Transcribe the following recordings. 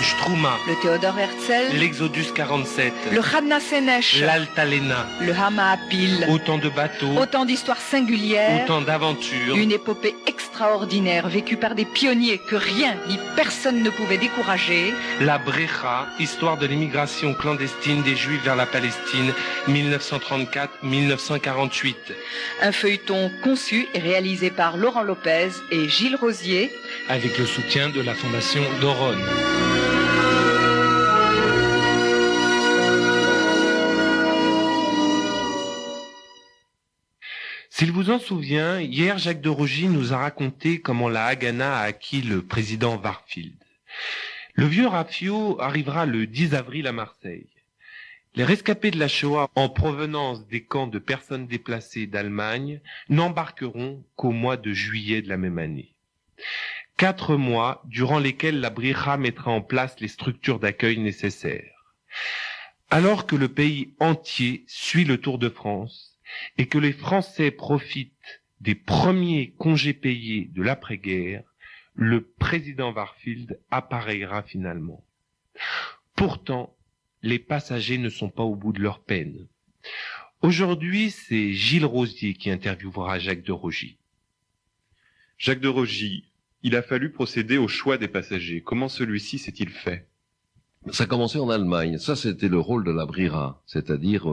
Struma, le Theodor Herzl, l'Exodus 47, le Radna Senesh, l'Altalena, le Hama Apil. Autant de bateaux, Autant d'histoires singulières, autant d'aventures. Une épopée extraordinaire vécue par des pionniers que rien ni personne ne pouvait décourager. La Brecha, histoire de l'immigration clandestine des Juifs vers la Palestine, 1934-1948. Un feuilleton conçu et réalisé par Laurent Lopez et Gilles Rosier, avec le soutien de la Fondation Doron. S'il vous en souvient, hier Jacques de Rogy nous a raconté comment la Haganah a acquis le président Warfield. Le vieux Raffio arrivera le 10 avril à Marseille. Les rescapés de la Shoah en provenance des camps de personnes déplacées d'Allemagne n'embarqueront qu'au mois de juillet de la même année. 4 mois durant lesquels la Bricha mettra en place les structures d'accueil nécessaires. Alors que le pays entier suit le Tour de France et que les Français profitent des premiers congés payés de l'après-guerre, le président Warfield appareillera finalement. Pourtant, les passagers ne sont pas au bout de leur peine. Aujourd'hui, c'est Gilles Rosier qui interviewera Jacques de Rogy. Jacques de Rogy, il a fallu procéder au choix des passagers. Comment celui-ci s'est-il fait? Ça a commencé en Allemagne. Ça, c'était le rôle de la Brira, c'est-à-dire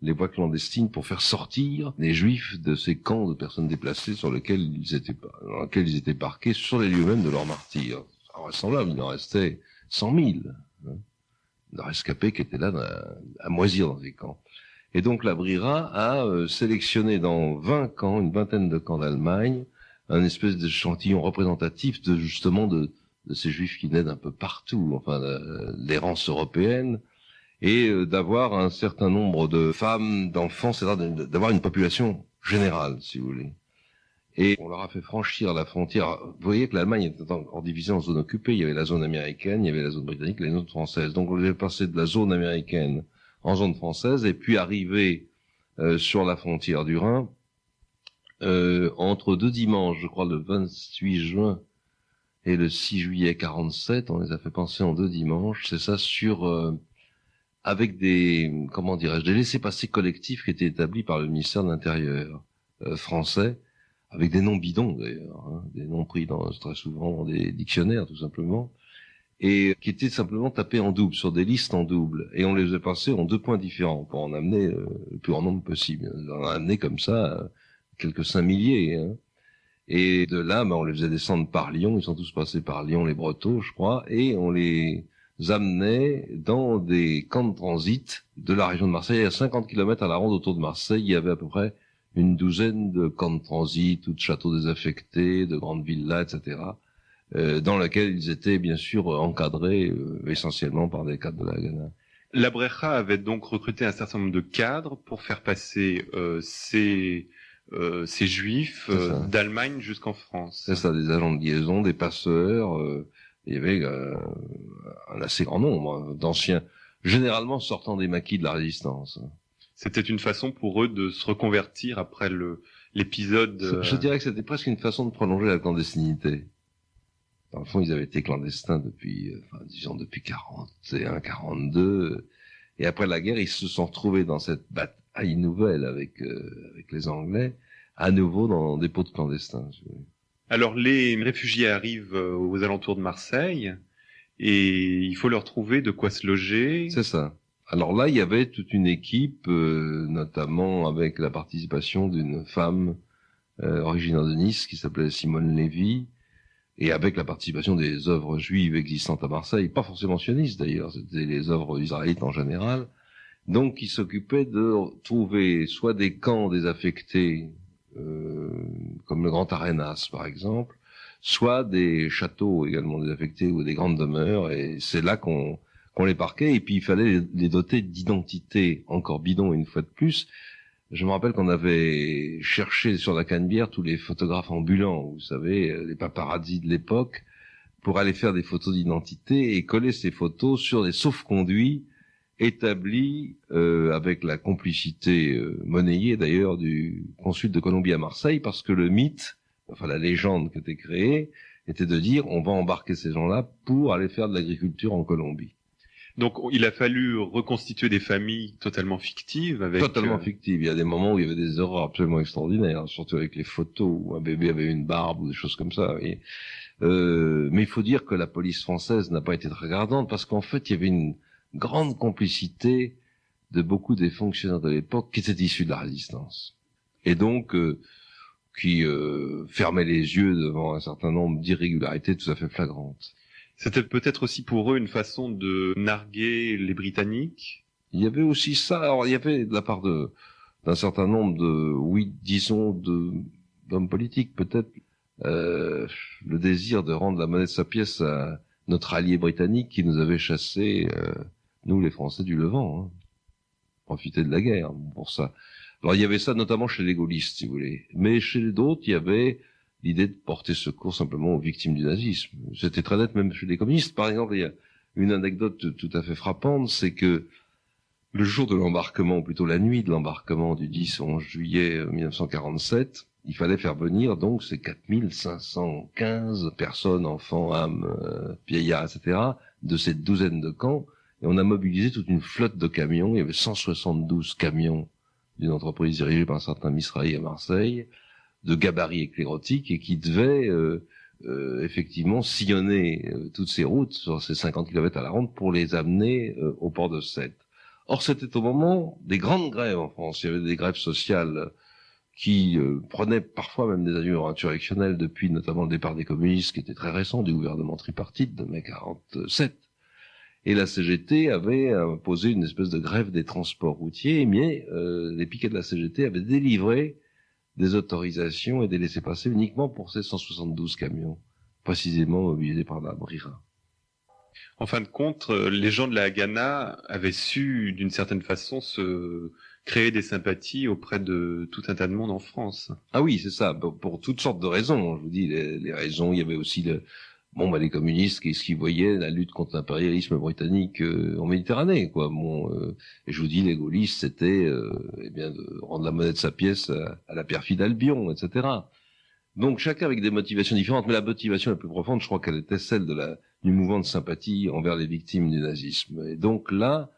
les voies clandestines pour faire sortir les Juifs de ces camps de personnes déplacées dans lesquels ils étaient parqués sur les lieux mêmes de leur martyre. C'est vraisemblable, il en restait 100 000. De rescapés qui étaient là à moisir dans ces camps. Et donc la Brira a sélectionné dans 20 camps, une vingtaine de camps d'Allemagne, un espèce d'échantillon représentatif de justement de ces Juifs qui venaient d'un peu partout, enfin l'errance européenne, et d'avoir un certain nombre de femmes, d'enfants, c'est-à-dire d'avoir une population générale, si vous voulez. Et on leur a fait franchir la frontière. Vous voyez que l'Allemagne était encore divisée en zones occupées. Il y avait la zone américaine, il y avait la zone britannique, la zone française. Donc on est passé de la zone américaine en zone française et puis arrivé sur la frontière du Rhin entre 2 dimanches, je crois le 28 juin et le 6 juillet 47. On les a fait passer en 2 dimanches. C'est ça avec des des laissez-passer collectifs qui étaient établis par le ministère de l'Intérieur français. Avec des noms bidons d'ailleurs, des noms pris très souvent dans des dictionnaires tout simplement, et qui étaient simplement tapés en double, sur des listes en double, et on les a passés en 2 points différents pour en amener le plus grand nombre possible. On a amené comme ça quelques 5 milliers, et de là on les faisait descendre par Lyon, ils sont tous passés par Lyon, les Bretons je crois, et on les amenait dans des camps de transit de la région de Marseille. À 50 km à la ronde autour de Marseille, il y avait à peu près une douzaine de camps de transit ou de châteaux désaffectés, de grandes villas, etc., dans lesquels ils étaient bien sûr encadrés essentiellement par des cadres de la Haganah. La Brecha avait donc recruté un certain nombre de cadres pour faire passer ces Juifs d'Allemagne jusqu'en France. C'est ça, des agents de liaison, des passeurs. Il y avait un assez grand nombre d'anciens, généralement sortant des maquis de la résistance. C'était une façon pour eux de se reconvertir après l'épisode... Je dirais que c'était presque une façon de prolonger la clandestinité. Dans le fond, ils avaient été clandestins depuis 41, 42. Et après la guerre, ils se sont retrouvés dans cette bataille nouvelle avec les Anglais, à nouveau dans des pots de clandestins. Alors, les réfugiés arrivent aux alentours de Marseille, et il faut leur trouver de quoi se loger. C'est ça. Alors là, il y avait toute une équipe, notamment avec la participation d'une femme originaire de Nice qui s'appelait Simone Lévy, et avec la participation des œuvres juives existantes à Marseille, pas forcément sionistes d'ailleurs, c'était les œuvres israélites en général, donc qui s'occupaient de trouver soit des camps désaffectés, comme le Grand Arénas par exemple, soit des châteaux également désaffectés ou des grandes demeures, et c'est là qu'on les parquait, et puis il fallait les doter d'identités encore bidons une fois de plus. Je me rappelle qu'on avait cherché sur la Canebière tous les photographes ambulants, vous savez, les paparazzis de l'époque, pour aller faire des photos d'identité et coller ces photos sur des sauf-conduits établis avec la complicité monnayée d'ailleurs du consul de Colombie à Marseille, parce que le mythe, enfin la légende qui était créée, était de dire on va embarquer ces gens-là pour aller faire de l'agriculture en Colombie. Donc il a fallu reconstituer des familles totalement fictives avec... Totalement fictives. Il y a des moments où il y avait des horreurs absolument extraordinaires, surtout avec les photos où un bébé avait une barbe ou des choses comme ça. Et, mais il faut dire que la police française n'a pas été très regardante parce qu'en fait il y avait une grande complicité de beaucoup des fonctionnaires de l'époque qui étaient issus de la résistance. Et donc qui fermaient les yeux devant un certain nombre d'irrégularités tout à fait flagrantes. C'était peut-être aussi pour eux une façon de narguer les Britanniques. Il y avait aussi ça. Alors, il y avait de la part d'un certain nombre d'hommes politiques, peut-être, le désir de rendre la monnaie de sa pièce à notre allié britannique qui nous avait chassés, nous les Français du Levant, hein. Profiter de la guerre pour ça. Alors, il y avait ça notamment chez les gaullistes, si vous voulez. Mais chez d'autres, il y avait l'idée de porter secours simplement aux victimes du nazisme. C'était très net même chez les communistes. Par exemple, il y a une anecdote tout à fait frappante, c'est que le jour de l'embarquement, ou plutôt la nuit de l'embarquement du 10 au 11 juillet 1947, il fallait faire venir donc ces 4515 personnes, enfants, âmes, vieillards, etc., de cette douzaine de camps, et on a mobilisé toute une flotte de camions. Il y avait 172 camions d'une entreprise dirigée par un certain Misrahi à Marseille, de gabarit éclairottique, et qui devait effectivement sillonner toutes ces routes sur ces 50 km à la ronde pour les amener au port de Sète. Or, c'était au moment des grandes grèves en France. Il y avait des grèves sociales qui prenaient parfois même des allures insurrectionnelles depuis notamment le départ des communistes, qui était très récent, du gouvernement tripartite de mai 47. Et la CGT avait imposé une espèce de grève des transports routiers, mais les piquets de la CGT avaient délivré des autorisations et des laissez-passer uniquement pour ces 172 camions, précisément mobilisés par la Brira. En fin de compte, les gens de la Haganah avaient su, d'une certaine façon, se créer des sympathies auprès de tout un tas de monde en France. Ah oui, c'est ça, pour toutes sortes de raisons. Je vous dis, les raisons, il y avait aussi les communistes, qu'est-ce qu'ils voyaient, la lutte contre l'impérialisme britannique en Méditerranée, quoi. Et je vous dis, les gaullistes, c'était de rendre la monnaie de sa pièce à la perfide Albion, etc. Donc chacun avec des motivations différentes, mais la motivation la plus profonde, je crois qu'elle était celle du mouvement de sympathie envers les victimes du nazisme. Et donc là,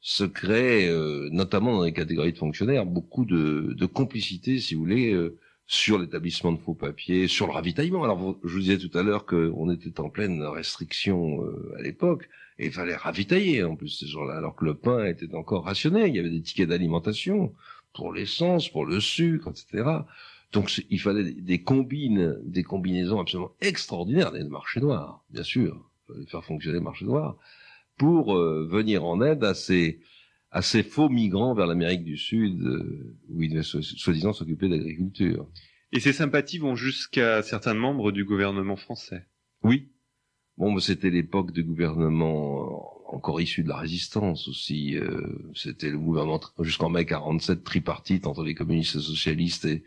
se crée, notamment dans les catégories de fonctionnaires, beaucoup de complicité, si vous voulez, sur l'établissement de faux papiers, sur le ravitaillement. Alors, je vous disais tout à l'heure qu'on était en pleine restriction à l'époque, et il fallait ravitailler en plus ces gens-là, alors que le pain était encore rationné. Il y avait des tickets d'alimentation pour l'essence, pour le sucre, etc. Donc, il fallait des combinaisons absolument extraordinaires, des marchés noirs, bien sûr. Il fallait faire fonctionner le marché noir pour venir en aide à ces faux migrants vers l'Amérique du Sud, où ils devaient soi-disant s'occuper d'agriculture. Et ces sympathies vont jusqu'à certains membres du gouvernement français. Oui. Bon, c'était l'époque du gouvernement encore issu de la résistance aussi. C'était le gouvernement jusqu'en mai 47 tripartite entre les communistes et socialistes et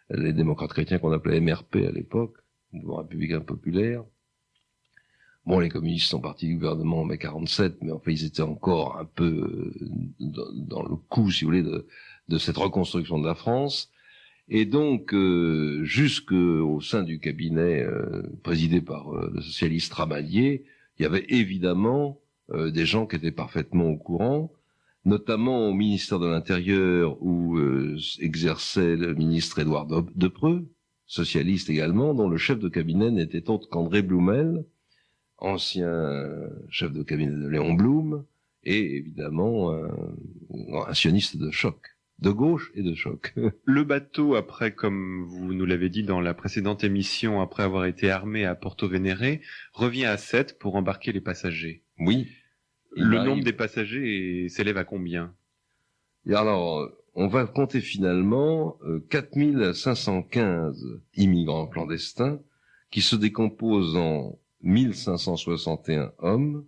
les démocrates chrétiens qu'on appelait MRP à l'époque, Mouvement républicain populaire. Bon, les communistes sont partis du gouvernement en mai 47, mais enfin, ils étaient encore un peu dans le coup, si vous voulez, de cette reconstruction de la France. Et donc, jusqu'au sein du cabinet présidé par le socialiste Ramadier, il y avait évidemment des gens qui étaient parfaitement au courant, notamment au ministère de l'Intérieur où exerçait le ministre Édouard Depreux, socialiste également, dont le chef de cabinet n'était autre qu'André Blumel, ancien chef de cabinet de Léon Blum, et évidemment un sioniste de choc, de gauche et de choc. Le bateau, après, comme vous nous l'avez dit dans la précédente émission, après avoir été armé à Porto Venere, revient à Sète pour embarquer les passagers. Oui. Le nombre des passagers s'élève à combien? Et alors, on va compter finalement 4515 immigrants clandestins qui se décomposent en 1561 hommes,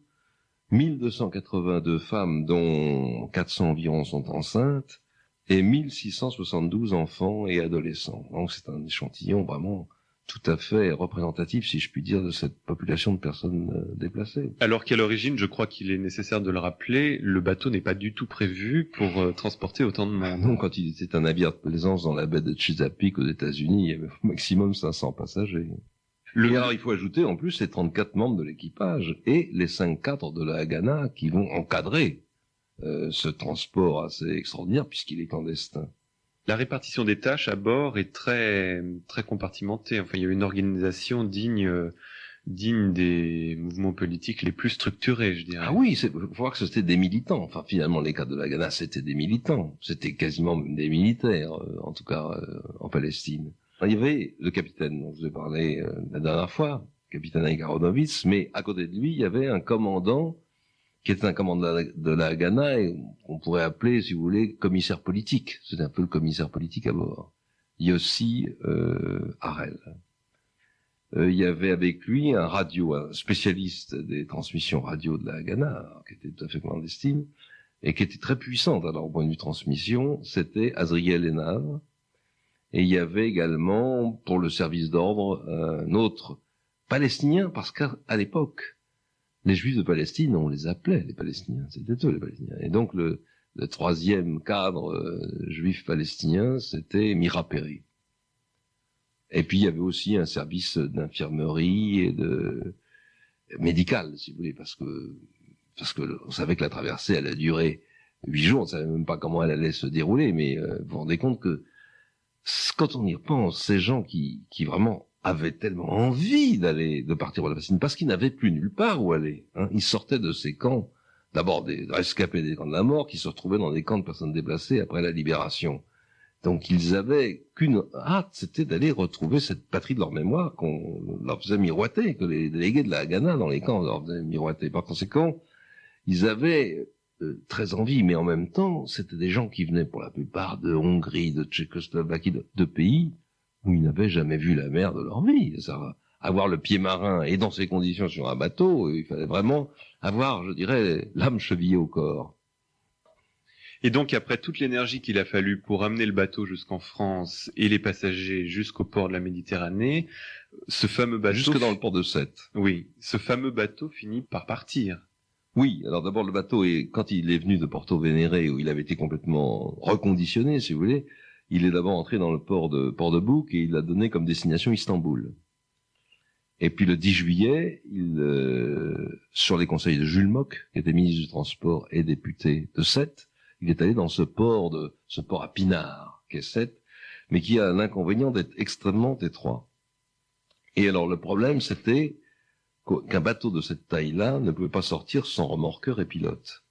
1282 femmes dont 400 environ sont enceintes, et 1672 enfants et adolescents. Donc c'est un échantillon vraiment tout à fait représentatif, si je puis dire, de cette population de personnes déplacées. Alors qu'à l'origine, je crois qu'il est nécessaire de le rappeler, le bateau n'est pas du tout prévu pour transporter autant de monde. Non, quand il était un navire de plaisance dans la baie de Chesapeake aux États-Unis, il y avait au maximum 500 passagers. Et alors, il faut ajouter en plus les 34 membres de l'équipage et les 5 cadres de la Haganah qui vont encadrer ce transport assez extraordinaire puisqu'il est clandestin. La répartition des tâches à bord est très très compartimentée. Enfin, il y a une organisation digne des mouvements politiques les plus structurés, je dirais. Ah oui, faut voir que c'était des militants. Enfin, finalement, les cadres de la Haganah, c'était des militants. C'était quasiment des militaires, en tout cas en Palestine. Il y avait le capitaine dont je vous ai parlé la dernière fois, le capitaine Aïgaronovitz, mais à côté de lui, il y avait un commandant qui était un commandant de la Haganah et qu'on pourrait appeler, si vous voulez, commissaire politique. C'était un peu le commissaire politique à bord. Yossi Harel. Il y avait avec lui un spécialiste des transmissions radio de la Haganah, qui était tout à fait clandestine, et qui était très puissante. Alors, au point de vue transmission, c'était Azriel Enav. Et il y avait également, pour le service d'ordre, un autre palestinien, parce qu'à l'époque, les Juifs de Palestine, on les appelait les Palestiniens, c'était eux les Palestiniens. Et donc le troisième cadre juif palestinien, c'était Mira Perry. Et puis il y avait aussi un service d'infirmerie et de médical, si vous voulez, parce que on savait que la traversée allait durer 8 jours, on ne savait même pas comment elle allait se dérouler, mais vous vous rendez compte que quand on y repense, ces gens qui vraiment avaient tellement envie de partir pour la Palestine, parce qu'ils n'avaient plus nulle part où aller. Hein. Ils sortaient de ces camps, d'abord des rescapés des camps de la mort, qui se retrouvaient dans des camps de personnes déplacées après la libération. Donc ils avaient qu'une hâte, c'était d'aller retrouver cette patrie de leur mémoire qu'on leur faisait miroiter, que les délégués de la Haganah dans les camps leur faisaient miroiter. Par conséquent, ils avaient très envie, mais en même temps, c'était des gens qui venaient pour la plupart de Hongrie, de Tchécoslovaquie, de pays où ils n'avaient jamais vu la mer de leur vie. Ça, avoir le pied marin et dans ces conditions sur un bateau, il fallait vraiment avoir, je dirais, l'âme chevillée au corps. Et donc, après toute l'énergie qu'il a fallu pour amener le bateau jusqu'en France et les passagers jusqu'au port de la Méditerranée, ce fameux bateau... Jusque dans le port de Sète. Oui, ce fameux bateau finit par partir. Oui, alors d'abord le bateau, quand il est venu de Porto Venere, où il avait été complètement reconditionné, si vous voulez, il est d'abord entré dans le port de Bouc et il l'a donné comme destination Istanbul. Et puis le 10 juillet, sur les conseils de Jules Mock, qui était ministre du Transport et député de Sète, il est allé dans ce port à Pinard, qui est Sète, mais qui a l'inconvénient d'être extrêmement étroit. Et alors le problème, c'était qu'un bateau de cette taille-là ne pouvait pas sortir sans remorqueur et pilote.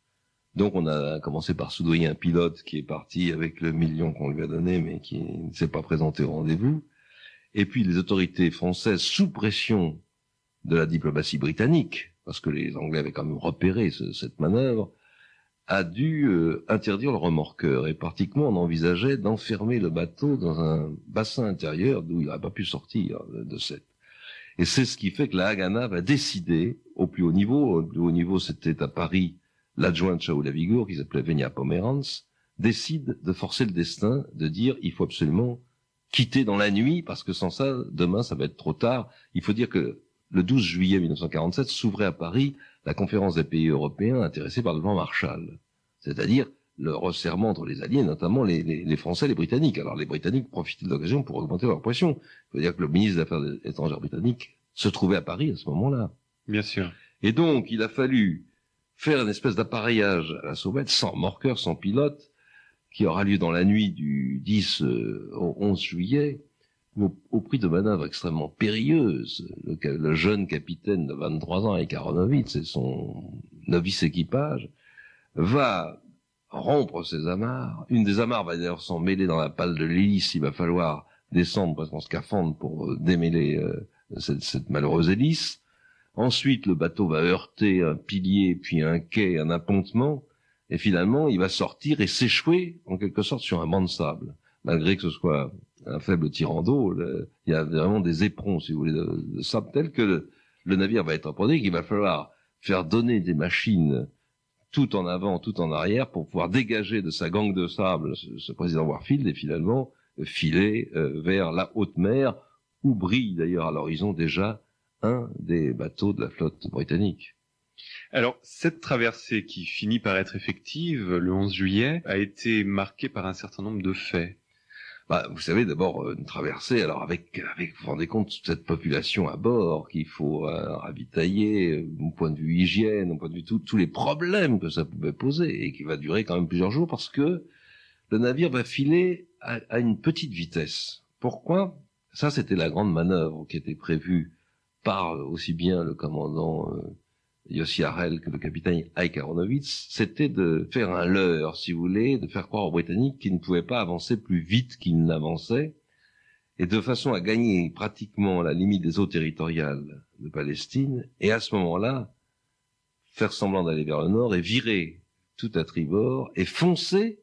Donc on a commencé par soudoyer un pilote qui est parti avec le million qu'on lui a donné, mais qui ne s'est pas présenté au rendez-vous. Et puis les autorités françaises, sous pression de la diplomatie britannique, parce que les Anglais avaient quand même repéré cette manœuvre, a dû interdire le remorqueur. Et pratiquement on envisageait d'enfermer le bateau dans un bassin intérieur d'où il n'aurait pas pu sortir de cette. Et c'est ce qui fait que la Haganah va décider, au plus haut niveau, le plus haut niveau c'était à Paris, l'adjoint de Shaul Avigour, qui s'appelait Venia Pomerantz, décide de forcer le destin, de dire il faut absolument quitter dans la nuit, parce que sans ça, demain ça va être trop tard. Il faut dire que le 12 juillet 1947 s'ouvrait à Paris la conférence des pays européens intéressés par le plan Marshall, c'est-à-dire le resserrement entre les alliés, notamment les Français et les Britanniques. Alors les Britanniques profitaient de l'occasion pour augmenter leur pression. Il faut dire que le ministre des Affaires étrangères britannique se trouvait à Paris à ce moment-là. Bien sûr. Et donc il a fallu faire une espèce d'appareillage à la sauvette, sans remorqueur, sans pilote, qui aura lieu dans la nuit du 10 au 11 juillet, au prix de manœuvres extrêmement périlleuses. Le jeune capitaine de 23 ans, Aïgaronovitz, et son novice équipage, va rompre ses amarres. Une des amarres va d'ailleurs s'en mêler dans la pale de l'hélice. Il va falloir descendre presque en scaphandre pour démêler cette malheureuse hélice. Ensuite, le bateau va heurter un pilier, puis un quai, un appontement, et finalement, il va sortir et s'échouer, en quelque sorte, sur un banc de sable. Malgré que ce soit un faible tirant d'eau, il y a vraiment des éperons, si vous voulez, de sable, tel que le navire va être emprunté, qu'il va falloir faire donner des machines tout en avant, tout en arrière, pour pouvoir dégager de sa gangue de sable ce président Warfield, et finalement filer vers la haute mer, où brille d'ailleurs à l'horizon déjà un des bateaux de la flotte britannique. Alors, cette traversée qui finit par être effective le 11 juillet a été marquée par un certain nombre de faits. Vous savez, d'abord, une traversée, alors avec, vous vous rendez compte, toute cette population à bord qu'il faut ravitailler, au point de vue hygiène, au point de vue tous les problèmes que ça pouvait poser, et qui va durer quand même plusieurs jours, parce que le navire va filer à une petite vitesse. Pourquoi ? Ça, c'était la grande manœuvre qui était prévue par aussi bien le commandant Yossi Harel que le capitaine Ike Aronowitz, c'était de faire un leurre, si vous voulez, de faire croire aux Britanniques qu'ils ne pouvaient pas avancer plus vite qu'ils n'avançaient, et de façon à gagner pratiquement la limite des eaux territoriales de Palestine, et à ce moment-là, faire semblant d'aller vers le nord et virer tout à tribord et foncer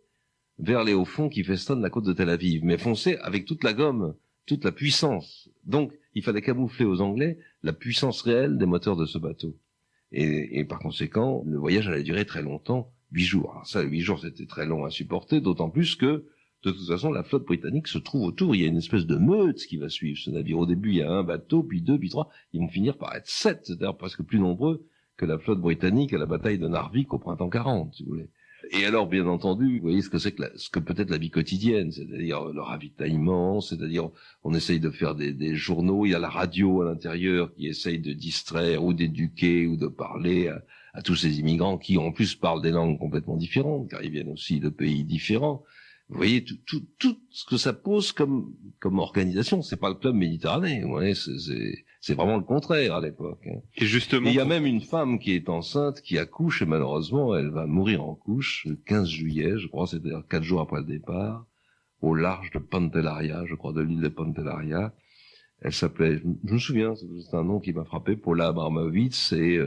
vers les hauts fonds qui festonnent la côte de Tel Aviv, mais foncer avec toute la gomme, toute la puissance. Donc, il fallait camoufler aux Anglais la puissance réelle des moteurs de ce bateau. Et par conséquent, le voyage allait durer très longtemps, 8 jours. Alors ça, 8 jours, c'était très long à supporter, d'autant plus que, de toute façon, la flotte britannique se trouve autour. Il y a une espèce de meute qui va suivre ce navire. Au début, il y a 1 bateau, puis 2, puis 3. Ils vont finir par être 7, c'est-à-dire presque plus nombreux que la flotte britannique à la bataille de Narvik au printemps 40, si vous voulez. Et alors, bien entendu, vous voyez ce que c'est que ce que peut être la vie quotidienne, c'est-à-dire le ravitaillement, c'est-à-dire on essaye de faire des journaux, il y a la radio à l'intérieur qui essaye de distraire ou d'éduquer ou de parler à tous ces immigrants qui en plus parlent des langues complètement différentes, car ils viennent aussi de pays différents. Vous voyez tout ce que ça pose comme organisation. C'est pas le club méditerranéen, vous voyez, c'est vraiment le contraire à l'époque. Hein. Et justement, il y a même une femme qui est enceinte, qui accouche, et malheureusement, elle va mourir en couche le 15 juillet, je crois, c'est-à-dire 4 jours après le départ, au large de Pantellaria, je crois, de l'île de Pantellaria. Elle s'appelait, je me souviens, c'est un nom qui m'a frappé, Paula Abramowitz, et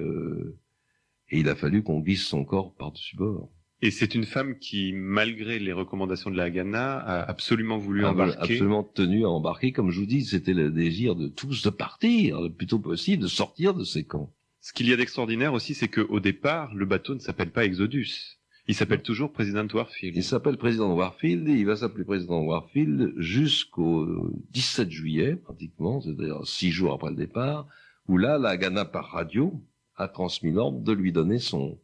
il a fallu qu'on glisse son corps par-dessus bord. Et c'est une femme qui, malgré les recommandations de la Haganah, a absolument voulu embarquer. Absolument tenue à embarquer. Comme je vous dis, c'était le désir de tous de partir, le plus tôt possible, de sortir de ces camps. Ce qu'il y a d'extraordinaire aussi, c'est qu'au départ, le bateau ne s'appelle pas Exodus. Il s'appelle toujours Président Warfield. Il s'appelle Président Warfield, et il va s'appeler Président Warfield jusqu'au 17 juillet, pratiquement, c'est-à-dire 6 jours après le départ, où là, la Haganah par radio a transmis l'ordre de lui donner son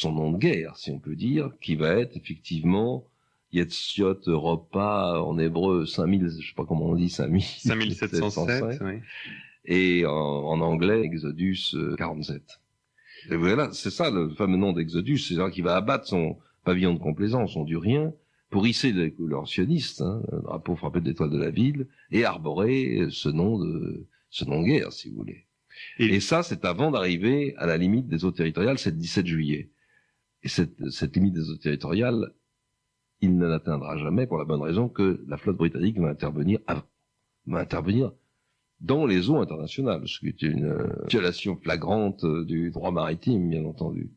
nom de guerre, si on peut dire, qui va être effectivement Yetziot Europa, en hébreu 5000, je sais pas comment on dit, 5707, oui. Et en anglais Exodus 47. Et voilà, c'est ça le fameux nom d'Exodus, c'est-à-dire qu'il va abattre son pavillon de complaisance, son durien, pour hisser les couleurs sionistes, le drapeau frappé de l'étoile de la ville, et arborer ce nom de guerre, si vous voulez. Et ça, c'est avant d'arriver à la limite des eaux territoriales, c'est le 17 juillet. Et cette limite des eaux territoriales, il ne l'atteindra jamais pour la bonne raison que la flotte britannique va intervenir dans les eaux internationales, ce qui est une violation flagrante du droit maritime, bien entendu.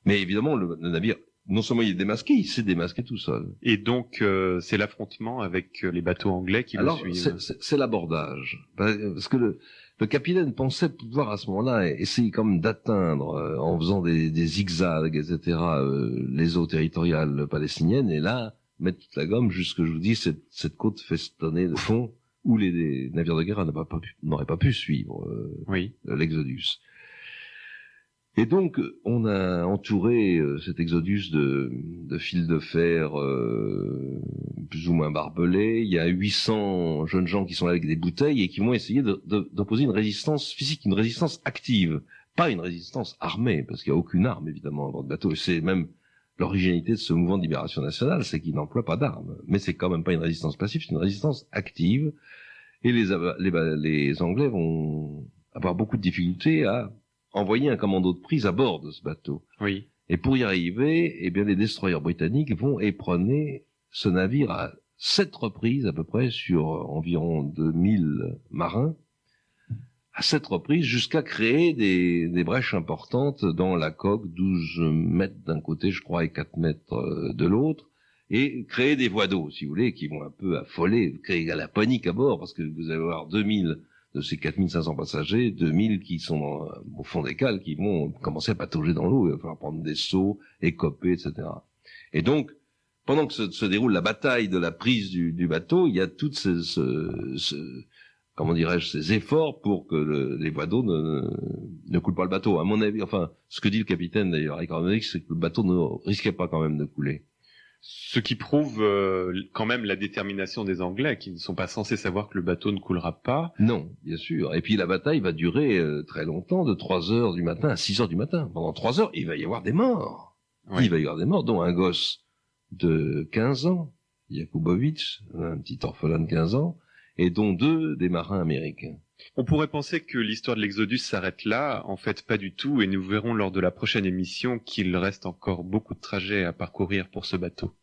Mais évidemment, le navire, non seulement il est démasqué, il s'est démasqué tout seul. Et donc, c'est l'affrontement avec les bateaux anglais qui le suivent. Alors, c'est l'abordage. Parce que le capitaine pensait pouvoir à ce moment-là essayer comme d'atteindre, en faisant des zigzags, etc., les eaux territoriales palestiniennes, et là, mettre toute la gomme jusque, je vous dis, cette côte festonnée de fond, où les navires de guerre n'auraient pas pu suivre l'Exodus. Et donc, on a entouré cet Exodus de fils de fer plus ou moins barbelés. Il y a 800 jeunes gens qui sont là avec des bouteilles et qui vont essayer d'opposer une résistance physique, une résistance active, pas une résistance armée, parce qu'il n'y a aucune arme, évidemment, à bord de bateau. C'est même l'originalité de ce mouvement de libération nationale, c'est qu'il n'emploie pas d'armes. Mais c'est quand même pas une résistance passive, c'est une résistance active. Et les Anglais vont avoir beaucoup de difficultés à envoyer un commando de prise à bord de ce bateau. Oui. Et pour y arriver, eh bien, les destroyers britanniques vont éperonner ce navire à 7 reprises, à peu près, sur environ 2000 marins, à 7 reprises, jusqu'à créer des brèches importantes dans la coque, 12 mètres d'un côté, je crois, et 4 mètres de l'autre, et créer des voies d'eau, si vous voulez, qui vont un peu affoler, créer la panique à bord, parce que vous allez avoir 2000 de ces 4500 passagers, 2000 qui sont au fond des cales, qui vont commencer à patauger dans l'eau, il va falloir prendre des seaux, écoper, etc. Et donc, pendant que se déroule la bataille de la prise du bateau, il y a toutes comment dirais-je, ces efforts pour que les voies d'eau ne coulent pas le bateau. À mon avis, enfin, ce que dit le capitaine d'ailleurs, c'est que le bateau ne risquait pas quand même de couler. Ce qui prouve quand même la détermination des Anglais, qui ne sont pas censés savoir que le bateau ne coulera pas. Non, bien sûr. Et puis la bataille va durer très longtemps, de 3 heures du matin à 6 heures du matin. Pendant 3 heures, il va y avoir des morts. Oui. Il va y avoir des morts, dont un gosse de 15 ans, Yakubovitch, un petit orphelin de 15 ans, et dont 2 des marins américains. On pourrait penser que l'histoire de l'Exodus s'arrête là, en fait pas du tout, et nous verrons lors de la prochaine émission qu'il reste encore beaucoup de trajets à parcourir pour ce bateau.